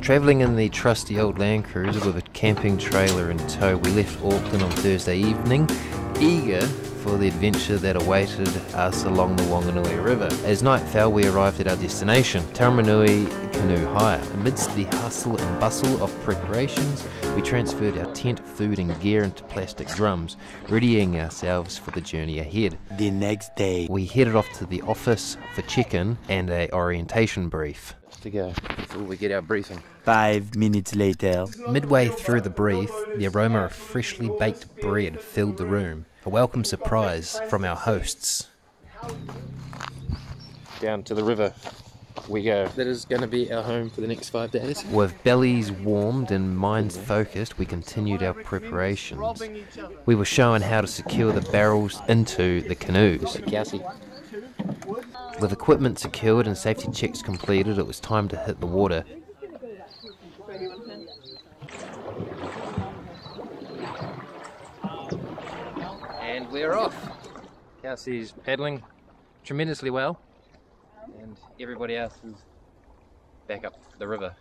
Travelling in the trusty old Land Cruiser with a camping trailer in tow, we left Auckland on Thursday evening, eager for the adventure that awaited us along the Wanganui River. As night fell, we arrived at our destination, Taumarunui Canoe Hire. Amidst the hustle and bustle of preparations, we transferred our tent, food and gear into plastic drums, readying ourselves for the journey ahead. The next day, we headed off to the office for check-in and a orientation brief. To go before we get our briefing. 5 minutes later. Midway through the brief, the aroma of freshly baked bread filled the room. A welcome surprise from our hosts. Down to the river we go. That is going to be our home for the next 5 days. With bellies warmed and minds focused, we continued our preparations. We were shown how to secure the barrels into the canoes. With equipment secured and safety checks completed, it was time to hit the water. And we're off. Kelsey's paddling tremendously well, and everybody else is back up the river.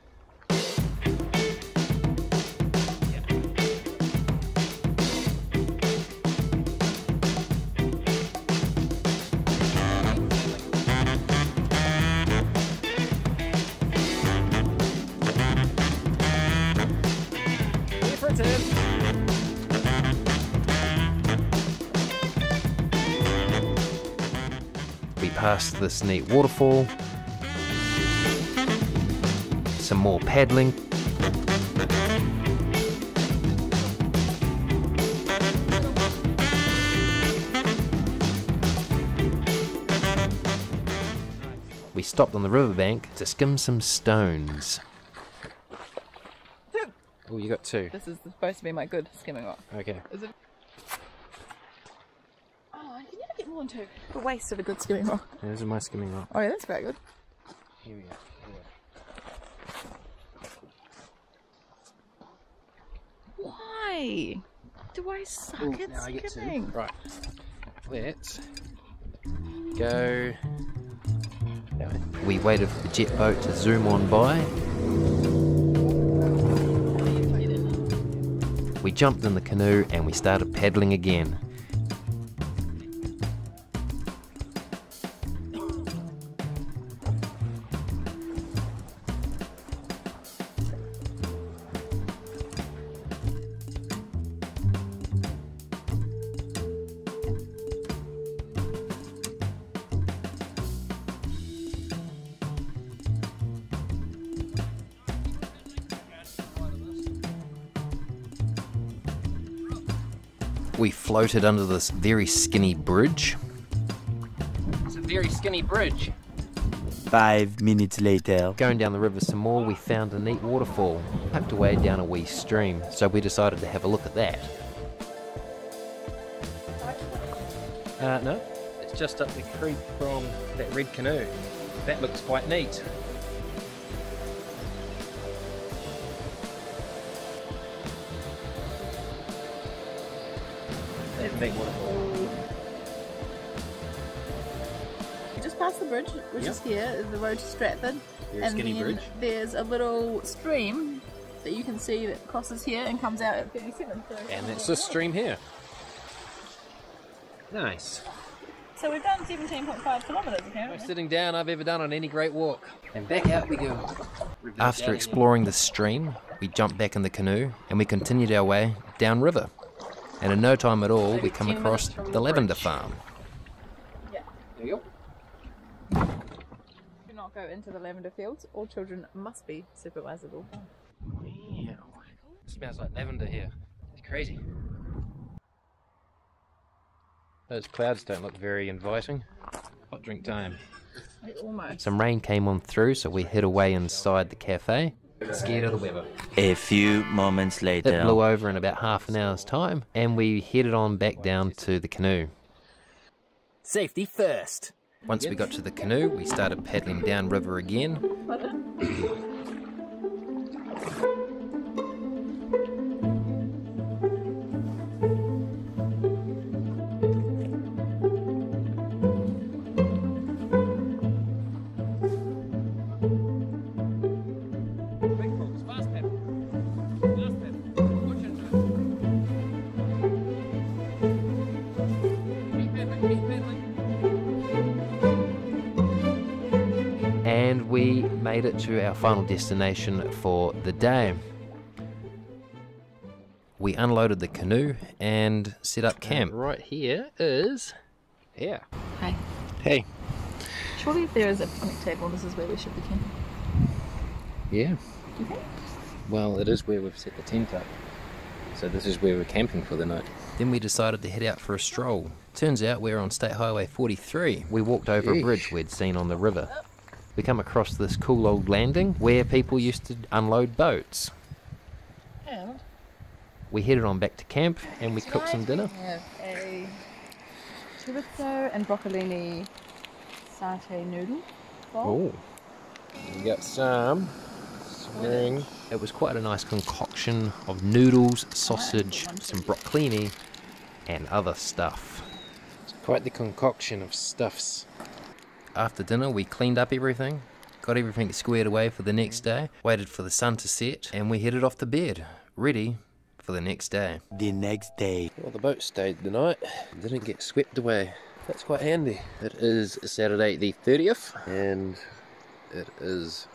We passed this neat waterfall, some more paddling, we stopped on the riverbank to skim some stones. Oh, you got 2. This is supposed to be my good skimming rock. Okay. Is it? Oh, I can never get more than 2. The waste of a good skimming rock. This is my skimming rock. Oh yeah, that's very good. Here we go. Why do I suck at Now I get 2. skimming? Right. Let's go. We waited for the jet boat to zoom on by. We jumped in the canoe and we started paddling again. We floated under this very skinny bridge. It's a very skinny bridge. 5 minutes later. Going down the river some more, we found a neat waterfall, tucked away down a wee stream, so we decided to have a look at that. No, it's just up the creek from that red canoe. That looks quite neat. Big waterfall. You just passed the bridge, which is here, is the road to Stratford. Very and skinny then bridge. there's a little stream that you can see that crosses here and comes out at 37. And that's this stream here. Nice. So we've done 17.5 kilometres apparently. Most sitting down I've ever done on any great walk. And back out we go. After exploring the stream, we jumped back in the canoe and we continued our way downriver. And in no time at all, we come across the lavender farm. Yeah. There you Do not go into the lavender fields. All children must be supervisable. go. Wow. Smells like lavender here. It's crazy. Those clouds don't look very inviting. Hot drink time. Almost. Some rain came on through, so we hid away inside the cafe. Scared of the weather. A few moments It later. blew over in about half an hour's time, and we headed on back down to the canoe. Safety first. Once we got to the canoe, we started paddling downriver again. we made it to our final destination for the day. We unloaded the canoe and set up camp. Right here is... yeah. Hi. Hey. Surely if there is a picnic table, this is where we should be camping. Yeah. Okay. Well, it is where we've set the tent up. So this is where we're camping for the night. Then we decided to head out for a stroll. Turns out we're on State Highway 43. We walked over a bridge we'd seen on the river. We come across this cool old landing where people used to unload boats. And We headed on back to camp and we cooked some dinner. we have a chorizo and broccolini satay noodle bowl. Oh, we got some spring. It was quite a nice concoction of noodles, sausage, some broccolini, and other stuff. It's quite the concoction of stuffs. After dinner, we cleaned up everything, got everything squared away for the next day, waited for the sun to set, and we headed off to bed, ready for the next day. The next day. Well, the boat stayed the night, didn't get swept away. That's quite handy. It is Saturday the 30th, and it is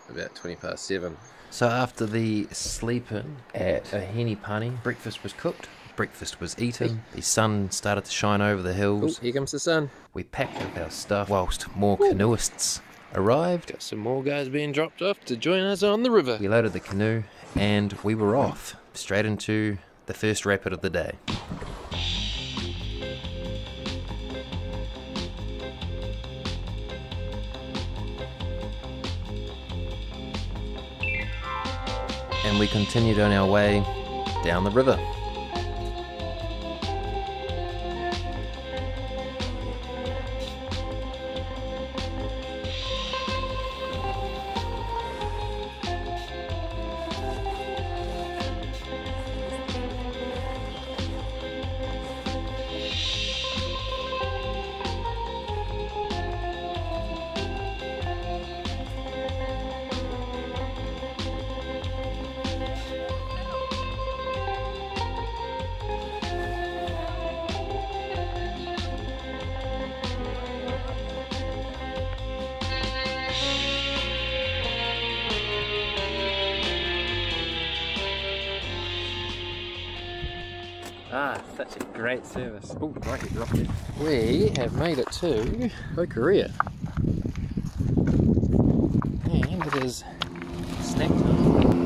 about 7:20. So after the sleep-in at a Henny Pani, breakfast was cooked, breakfast was eaten, the sun started to shine over the hills. Here comes the sun. We packed up our stuff whilst more canoeists arrived. Got some more guys being dropped off to join us on the river. We loaded the canoe and we were off, straight into the first rapid of the day. And we continued on our way down the river. Ah, such a great service. Oh, right, it dropped it. We have made it to Hokurea. And it is snack time.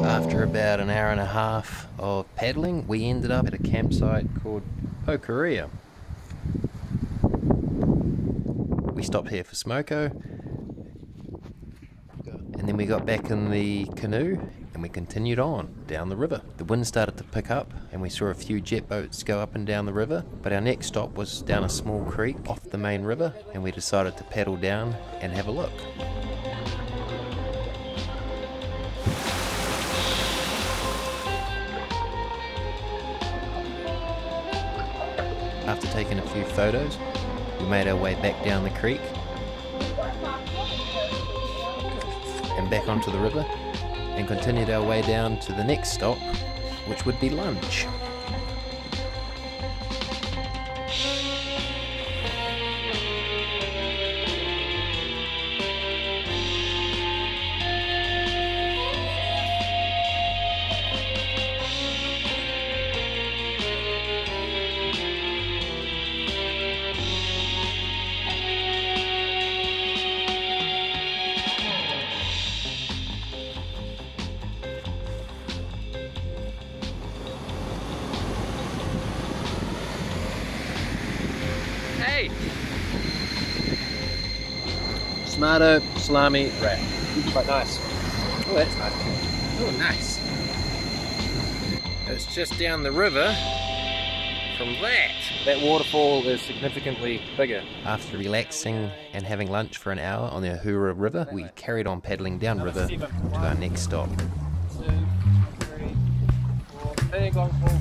After about an hour and a half of paddling, we ended up at a campsite called Hokurea. We stopped here for smoko. And then we got back in the canoe and we continued on down the river. The wind started to pick up and we saw a few jet boats go up and down the river, but our next stop was down a small creek off the main river and we decided to paddle down and have a look. After taking a few photos, we made our way back down the creek and back onto the river and continued our way down to the next stop, which would be lunch. Hey! Smarto salami wrap. Quite nice. Oh, that's nice. Oh, nice. It's just down the river from that. That waterfall is significantly bigger. After relaxing and having lunch for an hour on the Ahura River, we carried on paddling downriver to our next stop. 2, 3, 4, big long pull.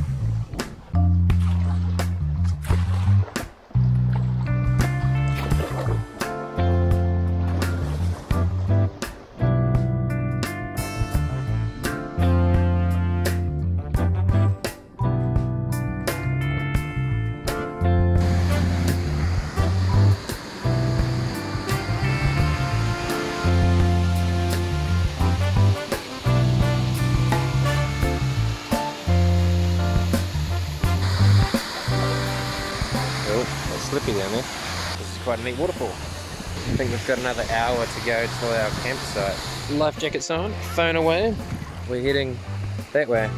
slippy down there. This is quite a neat waterfall. I think we've got another hour to go to our campsite. Life jackets on, phone away. We're heading that way.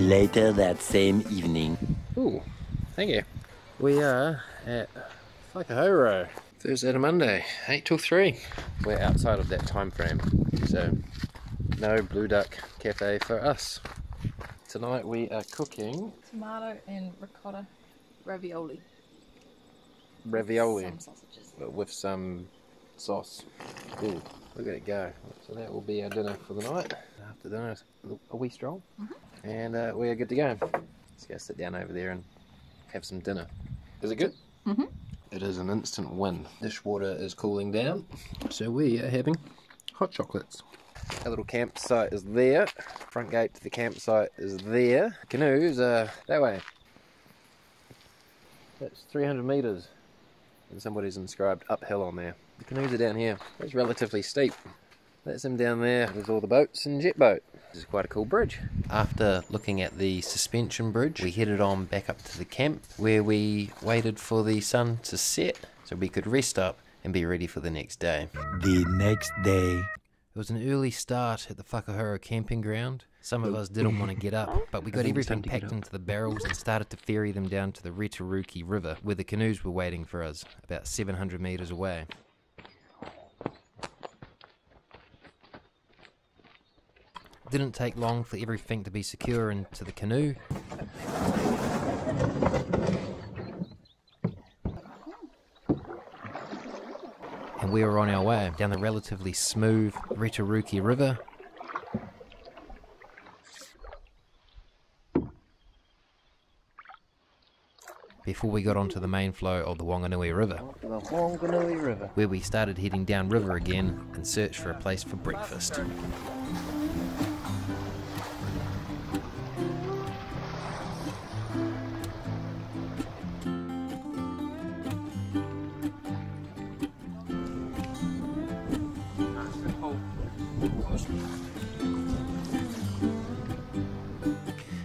Later that same evening. Ooh, thank you. We are at Whakaaro. Thursday to Monday, 8 till 3. We're outside of that time frame, so no Blue Duck Cafe for us. Tonight we are cooking Tomato and ricotta ravioli. ravioli Some sausages. but with some sauce. Ooh, look at it go. So that will be our dinner for the night. After dinner, a wee stroll. And we are good to go. Let's go sit down over there and have some dinner. Is it good? Mm-hmm. It is an instant win. Dishwater is cooling down, so we are having hot chocolates. Our little campsite is there. Front gate to the campsite is there. Canoes are that way. That's 300 metres. And somebody's inscribed uphill on there. The canoes are down here. It's relatively steep. That's them down there. There's all the boats and jet boat. This is quite a cool bridge. After looking at the suspension bridge, we headed on back up to the camp where we waited for the sun to set so we could rest up and be ready for the next day. The next day. It was an early start at the Whakaaro camping ground. Some of us didn't want to get up, but we got everything packed into the barrels and started to ferry them down to the Retaruki River, where the canoes were waiting for us, about 700 metres away. Didn't take long for everything to be secure into the canoe. And we were on our way down the relatively smooth Retaruki River. Before we got onto the main flow of the Wanganui River, where we started heading downriver again in search for a place for breakfast.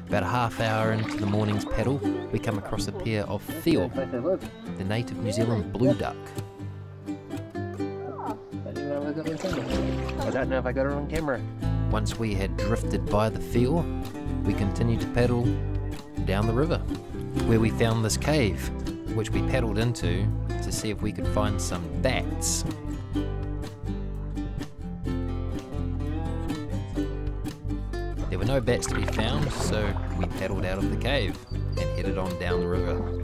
About a half hour into the morning's paddle, we come across a pair of Theo, the native New Zealand blue duck. I don't know if I got it on camera. Once we had drifted by the Theo, we continued to paddle down the river, where we found this cave, which we paddled into to see if we could find some bats. There were no bats to be found, so we paddled out of the cave and headed on down the river.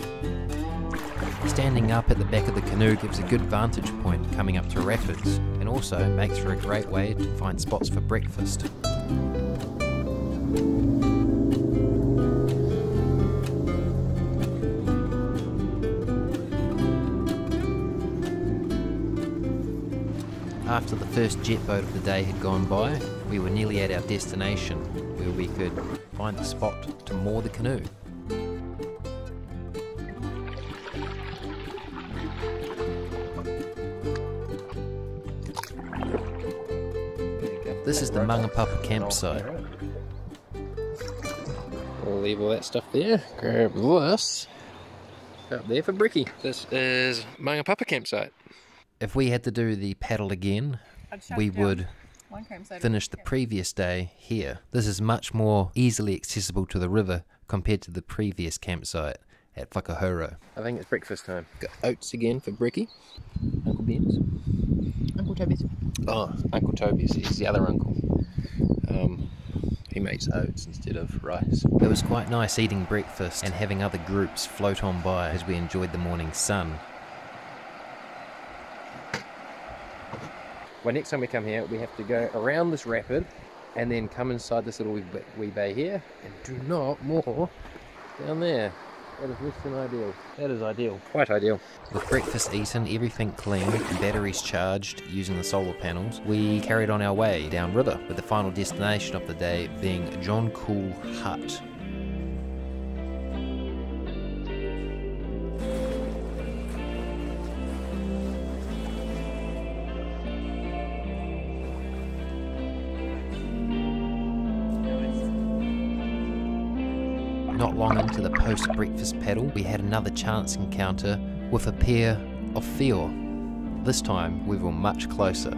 Standing up at the back of the canoe gives a good vantage point coming up to rapids, and also makes for a great way to find spots for breakfast. After the first jet boat of the day had gone by, we were nearly at our destination, where we could find the spot to moor the canoe. This is the Mangapapa campsite. We'll leave all that stuff there, grab this up there for Bricky. This is Mangapapa campsite. If we had to do the paddle again, we would finish the previous day here. This is much more easily accessible to the river compared to the previous campsite at Whakaaro. I think it's breakfast time. Got oats again for Bricky. Uncle Ben's. Uncle Toby's. Oh, Uncle Toby's. He's the other uncle. He makes oats instead of rice. It was quite nice eating breakfast and having other groups float on by as we enjoyed the morning sun. Well, next time we come here, we have to go around this rapid and then come inside this little wee bay here and do not moor down there. That is less than ideal. That is ideal. Quite ideal. With breakfast eaten, everything cleaned, and batteries charged using the solar panels, we carried on our way downriver, with the final destination of the day being John Cool Hut. Not long into the post-breakfast paddle, we had another chance encounter with a pair of Feor. This time, we were much closer.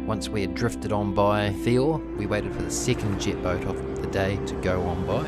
Once we had drifted on by Feor, we waited for the second jet boat of the day to go on by.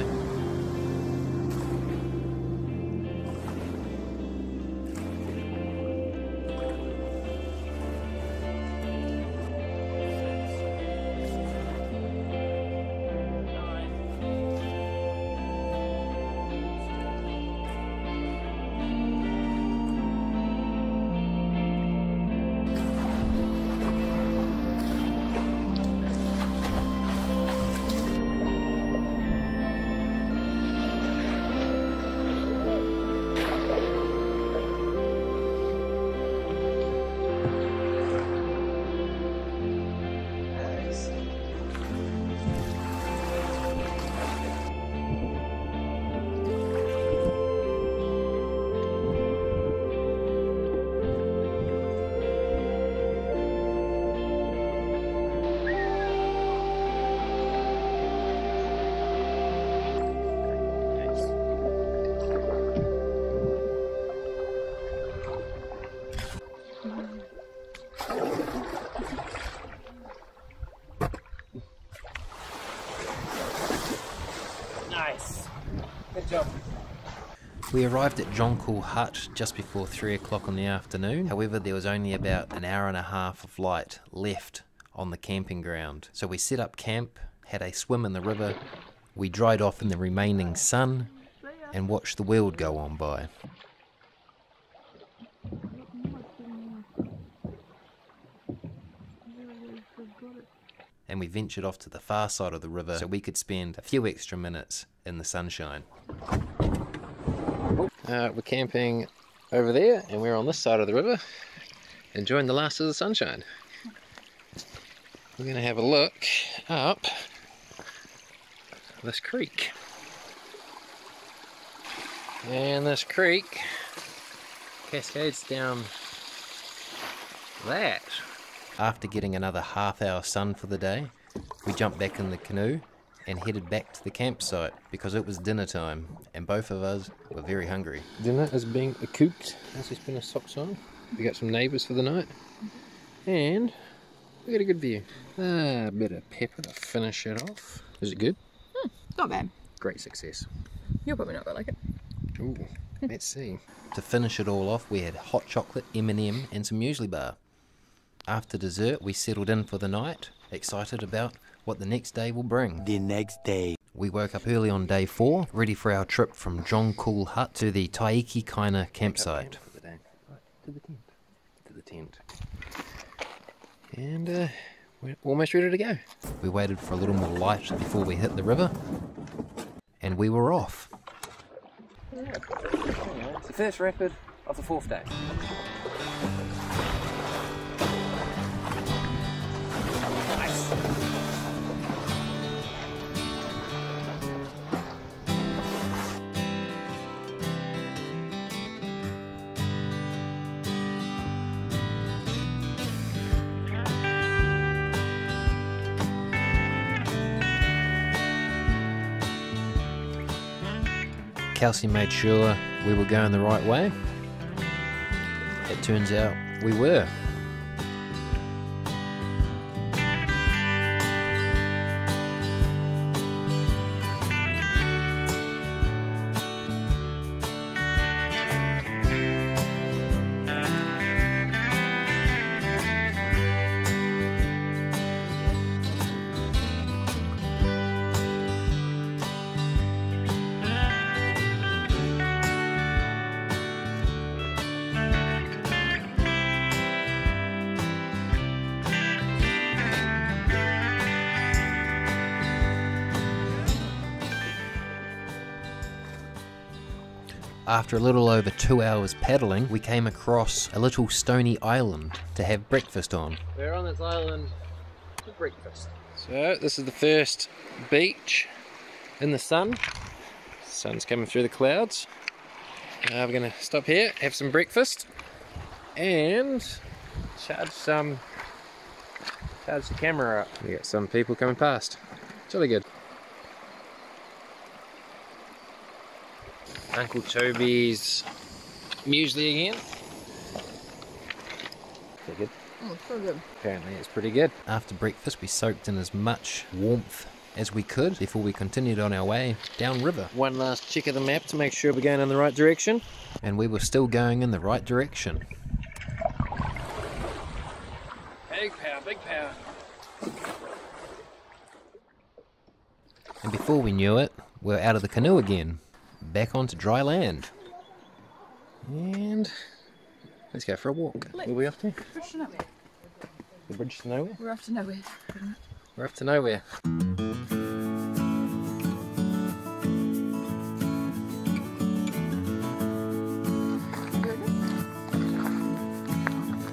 Nice. Good job. We arrived at John Cool Hut just before 3 o'clock in the afternoon. However, there was only about an hour and a half of light left on the camping ground. So we set up camp, had a swim in the river, we dried off in the remaining sun, and watched the world go on by. And we ventured off to the far side of the river so we could spend a few extra minutes in the sunshine. We're camping over there and we're on this side of the river enjoying the last of the sunshine. We're going to have a look up this creek. And this creek cascades down that. After getting another half-hour sun for the day, we jumped back in the canoe and headed back to the campsite because it was dinner time and both of us were very hungry. Dinner is being cooked as we spin our socks on. We got some neighbours for the night and we got a good view. A bit of pepper to finish it off. Is it good? Not bad. Great success. You're probably not gonna like it. Ooh, let's see. To finish it all off, we had hot chocolate, M&M and some muesli bar. After dessert, we settled in for the night, excited about what the next day will bring. The next day. We woke up early on day 4, ready for our trip from John Cool Hut to the Taiki Kaina campsite. To the tent. And we're almost ready to go. We waited for a little more light before we hit the river, and we were off. It's the first rapid of the 4th day. Nice. Kelsey made sure we were going the right way. It turns out we were. After a little over 2 hours paddling, we came across a little stony island to have breakfast on. We're on this island for breakfast. So this is the first beach in the sun. Sun's coming through the clouds. We're going to stop here, have some breakfast, and charge the camera up. We got some people coming past. It's really good. Uncle Toby's muesli again. Pretty good. Oh, it's so good. Apparently it's pretty good. After breakfast we soaked in as much warmth as we could before we continued on our way downriver. One last check of the map to make sure we're going in the right direction. And we were still going in the right direction. Big power, big power. And before we knew it, we're out of the canoe again. Back onto dry land. And let's go for a walk. Where are we off to? Bridge to nowhere. The bridge to nowhere? We're off to nowhere. We're off to nowhere.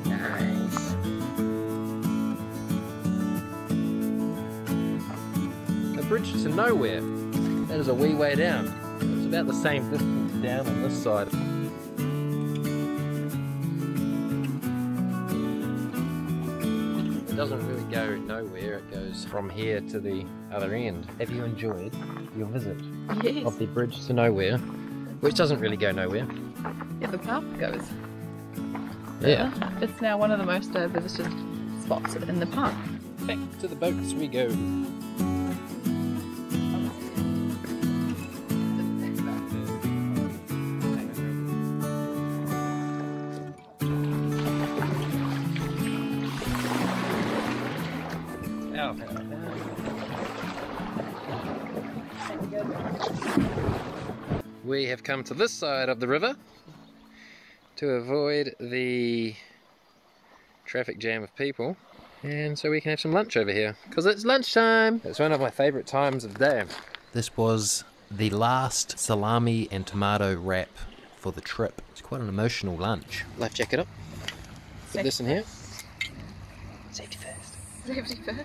Nice. The bridge to nowhere. That is a wee way down. It's about the same distance down on this side. It doesn't really go nowhere, it goes from here to the other end. Have you enjoyed your visit Yes. of the bridge to nowhere, which doesn't really go nowhere? Yeah, the path goes. Yeah. It's now one of the most visited spots in the park. Back to the boats we go. We have come to this side of the river to avoid the traffic jam of people, and so we can have some lunch over here because it's lunchtime. It's one of my favourite times of the day. This was the last salami and tomato wrap for the trip. It's quite an emotional lunch. Life jacket up. Put this in here. Safety first. Safety first.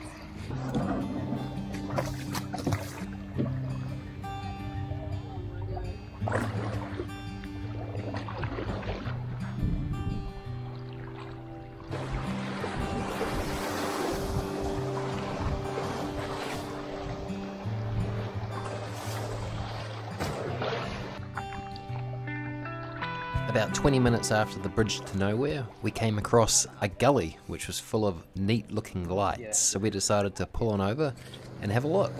About 20 minutes after the bridge to nowhere, we came across a gully which was full of neat looking lights. So we decided to pull on over and have a look.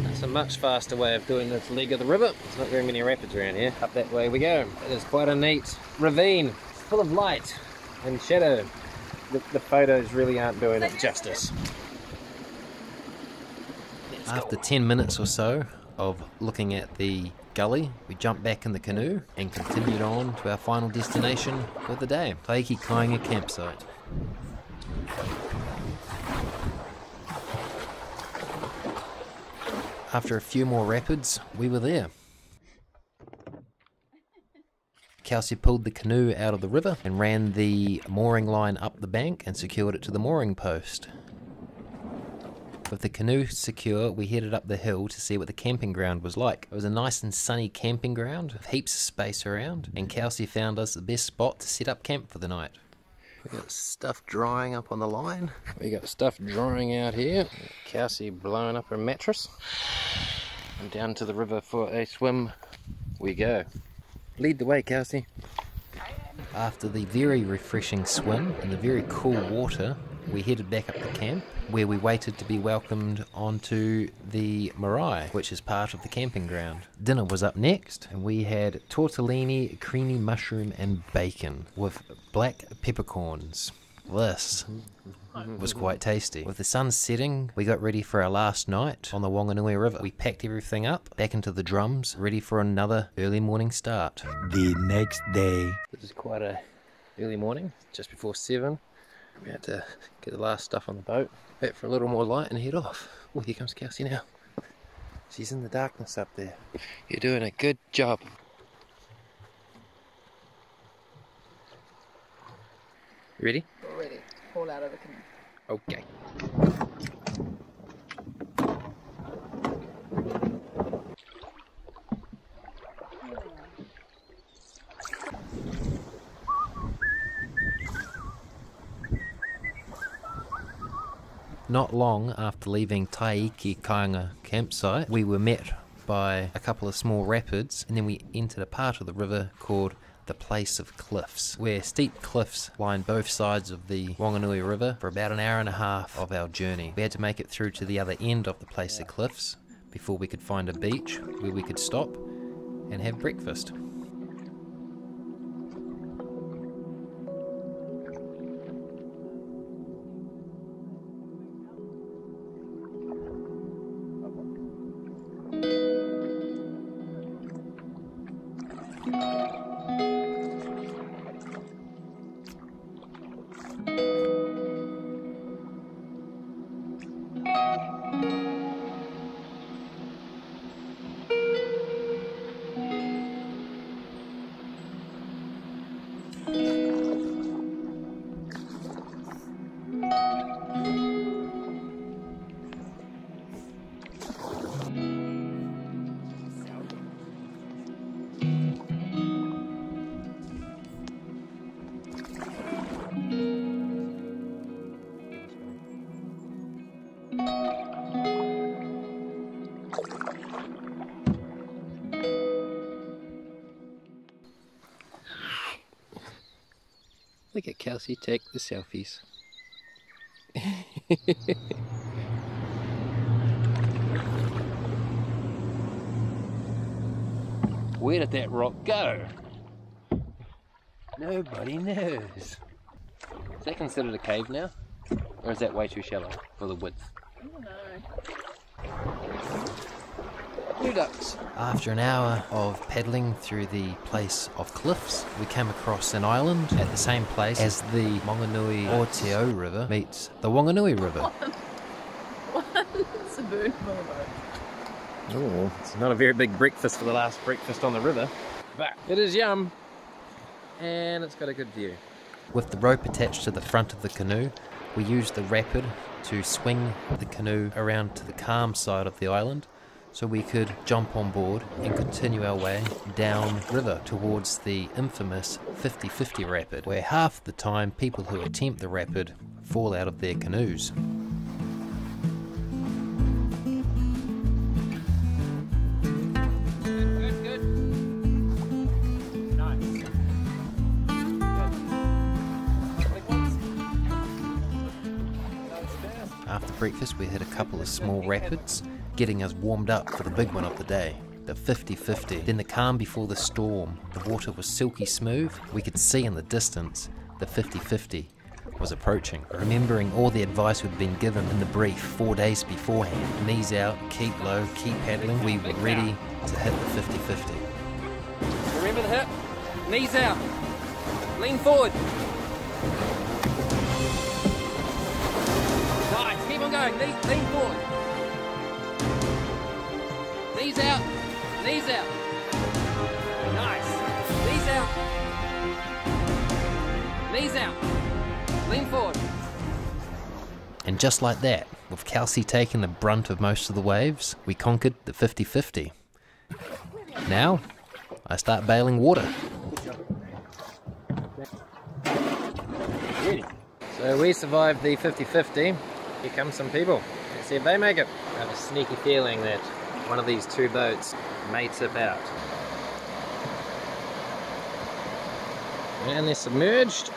That's a much faster way of doing this leg of the river. There's not very many rapids around here. Up that way we go. It is quite a neat ravine, full of light and shadow. The photos really aren't doing it justice. After 10 minutes or so of looking at the gully, we jumped back in the canoe and continued on to our final destination for the day, Taiki Kainga campsite. After a few more rapids, we were there. Kelsey pulled the canoe out of the river and ran the mooring line up the bank and secured it to the mooring post. With the canoe secure, we headed up the hill to see what the camping ground was like. It was a nice and sunny camping ground with heaps of space around, and Kelsey found us the best spot to set up camp for the night. We got stuff drying up on the line. We got stuff drying out here. Kelsey blowing up her mattress. And down to the river for a swim we go. Lead the way, Kelsey. After the very refreshing swim and the very cool water, we headed back up to camp, where we waited to be welcomed onto the marae, which is part of the camping ground. Dinner was up next, and we had tortellini, creamy mushroom and bacon with black peppercorns. This was quite tasty. With the sun setting, we got ready for our last night on the Whanganui River. We packed everything up, back into the drums, ready for another early morning start. The next day. This is quite a early morning, just before 7. We had to get the last stuff on the boat, wait for a little more light and head off. Oh, here comes Kelsey now. She's in the darkness up there. You're doing a good job. Ready? We're ready to fall out of the canoe. Okay. Not long after leaving Taiki Kainga campsite, we were met by a couple of small rapids, and then we entered a part of the river called the Place of Cliffs, where steep cliffs line both sides of the Wanganui River for about an hour and a half of our journey. We had to make it through to the other end of the Place of Cliffs before we could find a beach where we could stop and have breakfast. Look at Kelsey take the selfies. Where did that rock go? Nobody knows. Is that considered a cave now? Or is that way too shallow for the width? I don't know. Blue ducks. After an hour of paddling through the Place of Cliffs, we came across an island at the same place as the Wanganui Oteo River meets the Wanganui River. It's a bird boat. Oh, it's not a very big breakfast for the last breakfast on the river, but it is yum, and it's got a good view. With the rope attached to the front of the canoe, we used the rapid to swing the canoe around to the calm side of the island, so we could jump on board and continue our way down river towards the infamous 50-50 rapid, where half the time people who attempt the rapid fall out of their canoes. After breakfast we hit a couple of small rapids, getting us warmed up for the big one of the day, the 50-50. Then the calm before the storm. The water was silky smooth. We could see in the distance the 50-50 was approaching. Remembering all the advice we'd been given in the brief 4 days beforehand, knees out, keep low, keep paddling, we were ready to hit the 50-50. Remember the hip? Knees out. Lean forward. Nice. Keep on going. Lean forward. Knees out. Knees out. Nice. Knees out. Knees out. Lean forward. And just like that, with Kelsey taking the brunt of most of the waves, we conquered the 50-50. Now, I start bailing water. So we survived the 50-50. Here come some people. Let's see if they make it. I have a sneaky feeling that one of these two boats may tip out. And they're submerged.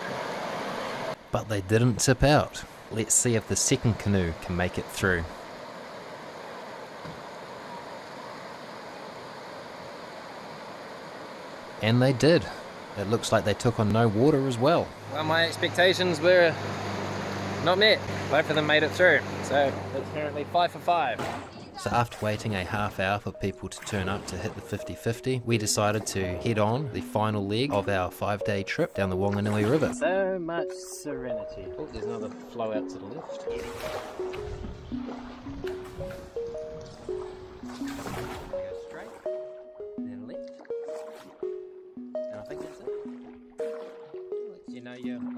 But they didn't tip out. Let's see if the second canoe can make it through. And they did. It looks like they took on no water as well. Well, my expectations were not met. Both of them made it through. So it's currently 5 for 5. So after waiting a half hour for people to turn up to hit the 50-50, we decided to head on the final leg of our 5-day trip down the Wanganui River. So much serenity. Oh, there's another flow out to the left.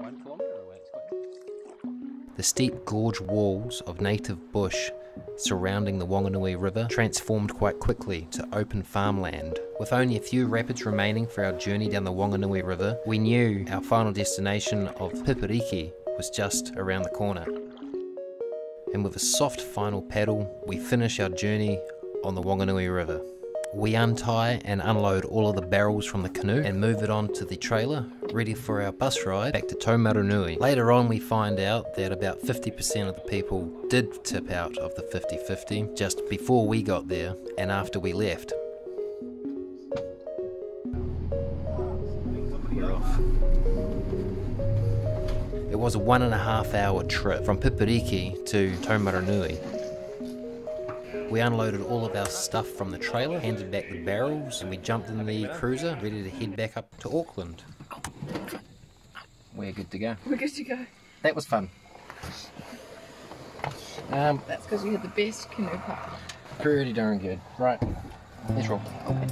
1 kilometre away. It's quite... The steep gorge walls of native bush surrounding the Wanganui River transformed quite quickly to open farmland. With only a few rapids remaining for our journey down the Wanganui River, we knew our final destination of Pipiriki was just around the corner. And with a soft final paddle, we finish our journey on the Wanganui River. We untie and unload all of the barrels from the canoe and move it onto the trailer, ready for our bus ride back to Taumarunui. Later on we find out that about 50% of the people did tip out of the 50-50 just before we got there and after we left. We're off. It was a 1.5 hour trip from Pipiriki to Taumarunui. We unloaded all of our stuff from the trailer, handed back the barrels, and we jumped in the cruiser, ready to head back up to Auckland. We're good to go. We're good to go. That was fun. That's because you had the best canoe partner. Pretty darn good. Right, let's roll. Okay.